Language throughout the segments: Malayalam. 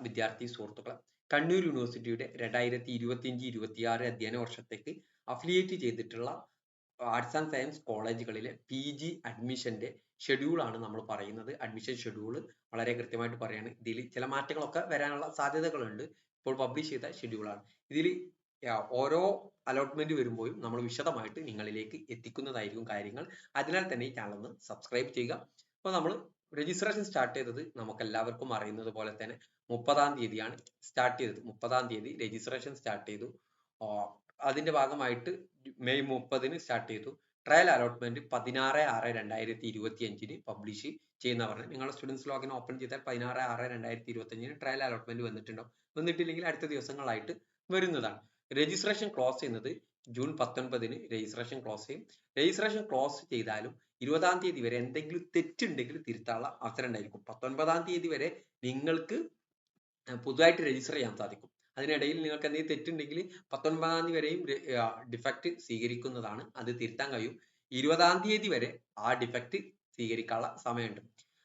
വിദ്യാർത്ഥി സുഹൃത്തുക്കളെ, കണ്ണൂർ യൂണിവേഴ്സിറ്റിയുടെ 2025-26 അധ്യയന വർഷത്തേക്ക് അഫിലിയേറ്റ് ചെയ്തിട്ടുള്ള ആർട്സ് ആൻഡ് സയൻസ് കോളേജുകളിലെ PG അഡ്മിഷന്റെ ഷെഡ്യൂൾ ആണ് നമ്മൾ പറയുന്നത്. അഡ്മിഷൻ ഷെഡ്യൂൾ വളരെ കൃത്യമായിട്ട് പറയാണ്. ഇതിൽ ചില മാറ്റങ്ങളൊക്കെ വരാനുള്ള സാധ്യതകളുണ്ട്. ഇപ്പോൾ പബ്ലിഷ് ചെയ്ത ഷെഡ്യൂളാണ്. ഇതിൽ ഓരോ അലോട്ട്മെന്റ് വരുമ്പോഴും നമ്മൾ വിശദമായിട്ട് നിങ്ങളിലേക്ക് എത്തിക്കുന്നതായിരിക്കും കാര്യങ്ങൾ. അതിനാൽ തന്നെ ഈ ചാനൽ ഒന്ന് സബ്സ്ക്രൈബ് ചെയ്യുക. അപ്പോൾ നമ്മൾ രജിസ്ട്രേഷൻ സ്റ്റാർട്ട് ചെയ്തത് നമുക്ക് എല്ലാവർക്കും അറിയുന്നത് പോലെ തന്നെ 30-ാം തീയതിയാണ് സ്റ്റാർട്ട് ചെയ്തത്. 30-ാം തീയതി രജിസ്ട്രേഷൻ സ്റ്റാർട്ട് ചെയ്തു. അതിന്റെ ഭാഗമായിട്ട് മെയ് 30-ന് സ്റ്റാർട്ട് ചെയ്തു. ട്രയൽ അലോട്ട്മെന്റ് 16/6/2025 പബ്ലിഷ് ചെയ്യുന്നവരാണ്. നിങ്ങളുടെ സ്റ്റുഡൻസ് ലോഗിൻ ഓപ്പൺ ചെയ്താൽ 16/6/2025 ട്രയൽ അലോട്ട്മെന്റ് വന്നിട്ടുണ്ടാവും. വന്നിട്ടില്ലെങ്കിൽ അടുത്ത ദിവസങ്ങളായിട്ട് വരുന്നതാണ്. രജിസ്ട്രേഷൻ ക്ലോസ് ചെയ്യുന്നത് ജൂൺ 19-ന് രജിസ്ട്രേഷൻ ക്ലോസ് ചെയ്യും. രജിസ്ട്രേഷൻ ക്ലോസ് ചെയ്താലും 20-ാം തീയതി വരെ എന്തെങ്കിലും തെറ്റുണ്ടെങ്കിൽ തിരുത്താനുള്ള അവസരം ഉണ്ടായിരിക്കും. 19-ാം തീയതി വരെ നിങ്ങൾക്ക് പുതുതായിട്ട് രജിസ്റ്റർ ചെയ്യാൻ സാധിക്കും. അതിനിടയിൽ നിങ്ങൾക്ക് എന്തെങ്കിലും തെറ്റുണ്ടെങ്കിൽ 19-ാം തീയതി വരെയും ഡിഫക്റ്റ് സ്വീകരിക്കുന്നതാണ്. അത് തിരുത്താൻ കഴിയും. 20-ാം തീയതി വരെ ആ ഡിഫക്റ്റ് സ്വീകരിക്കാനുള്ള സമയമുണ്ട്.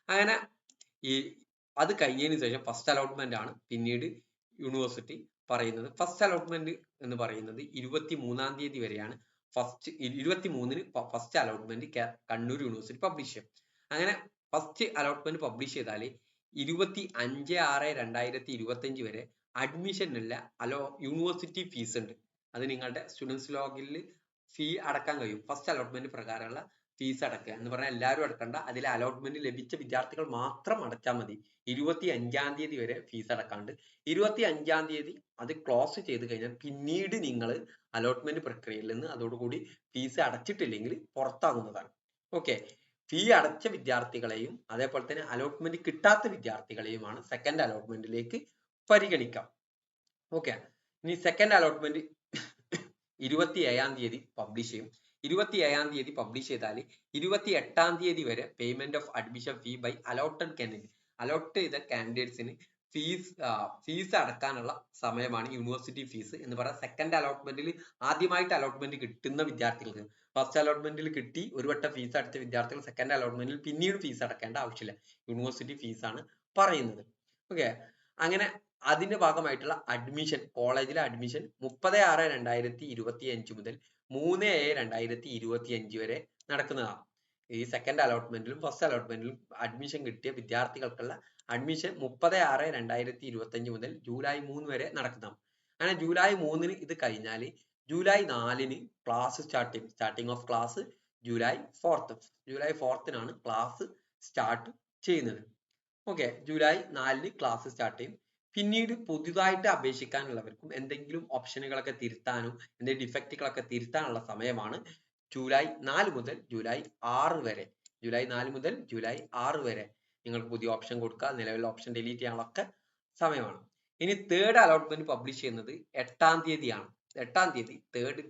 അങ്ങനെ അത് കഴിഞ്ഞതിന് ശേഷം ഫസ്റ്റ് അലോട്ട്മെന്റ് ആണ് പിന്നീട് യൂണിവേഴ്സിറ്റി പറയുന്നത്. ഫസ്റ്റ് അലോട്ട്മെന്റ് എന്ന് പറയുന്നത് 23-ാം തീയതി വരെയാണ്. 23-ന് first allotment Kannur university publish ചെയ്യും. അങ്ങനെ ഫസ്റ്റ് അലോട്ട്മെന്റ് പബ്ലിഷ് ചെയ്താൽ 25/6/2025 വരെ അഡ്മിഷനുള്ള യൂണിവേഴ്സിറ്റി ഫീസ് ഉണ്ട്. അത് നിങ്ങളുടെ സ്റ്റുഡൻസ് ലോഗിനിൽ ഫീ അടക്കാൻ കഴിയും. ഫസ്റ്റ് അലോട്ട്മെന്റ് പ്രകാരമുള്ള ഫീസ് അടക്കുക എന്ന് പറഞ്ഞാൽ എല്ലാവരും അടക്കണ്ട. അതിൽ അലോട്ട്മെന്റ് ലഭിച്ച വിദ്യാർത്ഥികൾ മാത്രം അടച്ചാൽ മതി. 25-ാം തീയതി വരെ ഫീസ് അടക്കാണ്ട് 25-ാം തീയതി അത് ക്ലോസ് ചെയ്ത് കഴിഞ്ഞാൽ പിന്നീട് നിങ്ങൾ അലോട്ട്മെന്റ് പ്രക്രിയയിൽ നിന്ന് അതോടുകൂടി ഫീസ് അടച്ചിട്ടില്ലെങ്കിൽ പുറത്താകുന്നതാണ്. ഓക്കെ, ഫീ അടച്ച വിദ്യാർത്ഥികളെയും അതേപോലെ തന്നെ അലോട്ട്മെന്റ് കിട്ടാത്ത വിദ്യാർത്ഥികളെയുമാണ് സെക്കൻഡ് അലോട്ട്മെന്റിലേക്ക് പരിഗണിക്കാം. ഓക്കെ, ഇനി സെക്കൻഡ് അലോട്ട്മെന്റ് 27-ാം തീയതി പബ്ലിഷ് ചെയ്യും. 27-ാം തീയതി പബ്ലിഷ് ചെയ്താൽ 28-ാം തീയതി വരെ payment of admission fee by allotted candidate, allot ചെയ്ത കാൻഡിഡേറ്റ്സിന് ഫീസ് അടക്കാനുള്ള സമയമാണ് യൂണിവേഴ്സിറ്റി ഫീസ് എന്ന് പറയാം. സെക്കൻഡ് അലോട്ട്മെന്റിൽ ആദ്യമായിട്ട് അലോട്ട്മെന്റ് കിട്ടുന്ന വിദ്യാർത്ഥികൾക്ക്, ഫസ്റ്റ് അലോട്ട്മെന്റിൽ കിട്ടി ഒരു വട്ടം ഫീസ് അടച്ച വിദ്യാർത്ഥികൾ സെക്കൻഡ് അലോട്ട്മെന്റിൽ പിന്നീട് ഫീസ് അടക്കേണ്ട ആവശ്യമില്ല. യൂണിവേഴ്സിറ്റി ഫീസാണ് പറയുന്നത്. ഓക്കെ, അങ്ങനെ അതിന്റെ ഭാഗമായിട്ടുള്ള അഡ്മിഷൻ, കോളേജിലെ അഡ്മിഷൻ 30/6/2025 മുതൽ 3/7/2025 വരെ നടക്കുന്നതാണ്. ഈ സെക്കൻഡ് അലോട്ട്മെന്റിലും ഫസ്റ്റ് അലോട്ട്മെന്റിലും അഡ്മിഷൻ കിട്ടിയ വിദ്യാർത്ഥികൾക്കുള്ള അഡ്മിഷൻ 30/6/2025 മുതൽ ജൂലൈ 3 വരെ നടക്കുന്നതാണ്. അങ്ങനെ ജൂലൈ 3-ന് ഇത് കഴിഞ്ഞാൽ ജൂലൈ 4-ന് ക്ലാസ് സ്റ്റാർട്ട് ചെയ്യും. സ്റ്റാർട്ടിംഗ് ഓഫ് ക്ലാസ് ജൂലൈ 4-നാണ് ക്ലാസ് സ്റ്റാർട്ട് ചെയ്യുന്നത്. ഓക്കെ, ജൂലൈ 4-ന് ക്ലാസ് സ്റ്റാർട്ട് ചെയ്യും. പിന്നീട് പുതുതായിട്ട് അപേക്ഷിക്കാനുള്ളവർക്കും എന്തെങ്കിലും ഓപ്ഷനുകളൊക്കെ തിരുത്താനും എന്തെങ്കിലും ഡിഫക്റ്റുകളൊക്കെ തിരുത്താനുള്ള സമയമാണ് ജൂലൈ 4 മുതൽ ജൂലൈ 6 വരെ. ജൂലൈ 4 മുതൽ ജൂലൈ 6 വരെ നിങ്ങൾക്ക് പുതിയ ഓപ്ഷൻ കൊടുക്കുക, നിലവിലെ ഓപ്ഷൻ ഡിലീറ്റ് ചെയ്യാനൊക്കെ സമയമാണ്. ഇനി തേർഡ് അലോട്ട്മെന്റ് പബ്ലിഷ് ചെയ്യുന്നത് 8-ാം തീയതിയാണ്. 8-ാം തീയതി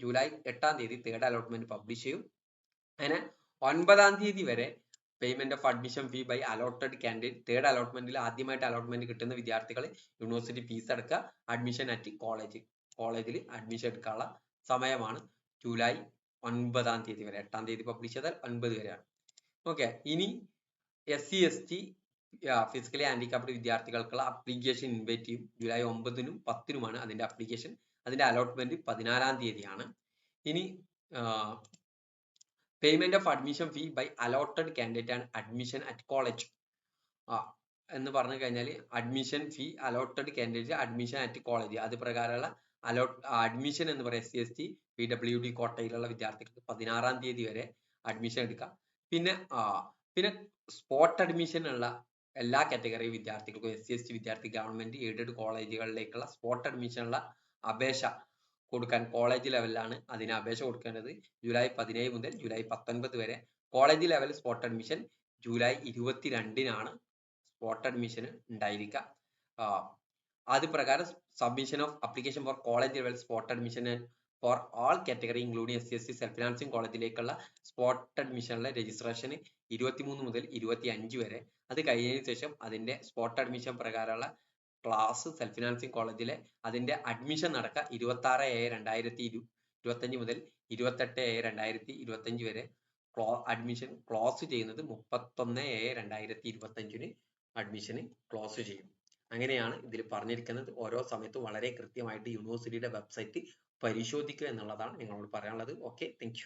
ജൂലൈ 8-ാം തീയതി തേർഡ് അലോട്ട്മെന്റ് പബ്ലിഷ് ചെയ്യും. അങ്ങനെ 9-ാം തീയതി വരെ payment of admission fee by allotted candidate. Third അലോട്ട്മെന്റിൽ ആദ്യമായിട്ട് അലോട്ട്മെന്റ് കിട്ടുന്ന വിദ്യാർത്ഥികൾ യൂണിവേഴ്സിറ്റി ഫീസ് അടക്കുക. അഡ്മിഷൻ അറ്റ് കോളേജിൽ അഡ്മിഷൻ എടുക്കാനുള്ള സമയമാണ് ജൂലൈ 9-ാം തീയതി വരെ. 8-ാം തീയതി പബ്ലിഷ് ചെയ്താൽ 9 വരെയാണ്. ഓക്കെ, ഇനി SC ST ഫിസിക്കലി ഹാൻഡിക്യാപ്ഡ് വിദ്യാർത്ഥികൾക്കുള്ള അപ്ലിക്കേഷൻ ഇൻവൈറ്റ് ചെയ്യും. ജൂലൈ 9-നും 10-നുമാണ് അതിന്റെ അപ്ലിക്കേഷൻ. അതിന്റെ അലോട്ട്മെന്റ് 14-ാം തീയതിയാണ്. ഇനി payment of admission fee by allotted candidate and admission at college എന്ന് പറഞ്ഞു കഴിഞ്ഞാൽ admission fee allotted candidate admission at college, അത് പ്രകാരമുള്ള അഡ്മിഷൻ എന്ന് പറയുന്നത് SC ST PWD കോട്ടയിലുള്ള വിദ്യാർത്ഥികൾക്ക് 16-ാം തീയതി വരെ അഡ്മിഷൻ എടുക്കാം. പിന്നെ സ്പോട്ട് അഡ്മിഷൻ ഉള്ള എല്ലാ കാറ്റഗറി വിദ്യാർത്ഥികൾക്കും SC ST വിദ്യാർത്ഥി ഗവൺമെന്റ് എയ്ഡഡ് കോളേജുകളിലേക്കുള്ള സ്പോട്ട് അഡ്മിഷനുള്ള അപേക്ഷ കൊടുക്കാൻ കോളേജ് ലെവലിലാണ് അതിന് അപേക്ഷ കൊടുക്കേണ്ടത്. ജൂലൈ 17 മുതൽ ജൂലൈ 19 വരെ. College level spot admission July 22-നാണ് സ്പോട്ട് അഡ്മിഷൻ ഉണ്ടായിരിക്കുക. അത് പ്രകാരം submission of application for college level spot admission for all category including SC ST self financing കോളേജിലേക്കുള്ള സ്പോട്ട് അഡ്മിഷനിലെ രജിസ്ട്രേഷൻ 23 മുതൽ 25 വരെ. അത് കഴിഞ്ഞതിന് ശേഷം അതിന്റെ സ്പോട്ട് അഡ്മിഷൻ പ്രകാരമുള്ള ക്ലാസ് സെൽഫ് ഫിനാൻസിങ് കോളേജിലെ അതിന്റെ അഡ്മിഷൻ നടക്കുക 26/7/2025 മുതൽ 28/7/2025 വരെ. അഡ്മിഷൻ ക്ലോസ് ചെയ്യുന്നത് 31/7/2025 അഡ്മിഷൻ ക്ലോസ് ചെയ്യും. അങ്ങനെയാണ് ഇതിൽ പറഞ്ഞിരിക്കുന്നത്. ഓരോ സമയത്തും വളരെ കൃത്യമായിട്ട് യൂണിവേഴ്സിറ്റിയുടെ വെബ്സൈറ്റ് പരിശോധിക്കുക എന്നുള്ളതാണ് നിങ്ങളോട് പറയാനുള്ളത്. Okay, thank you.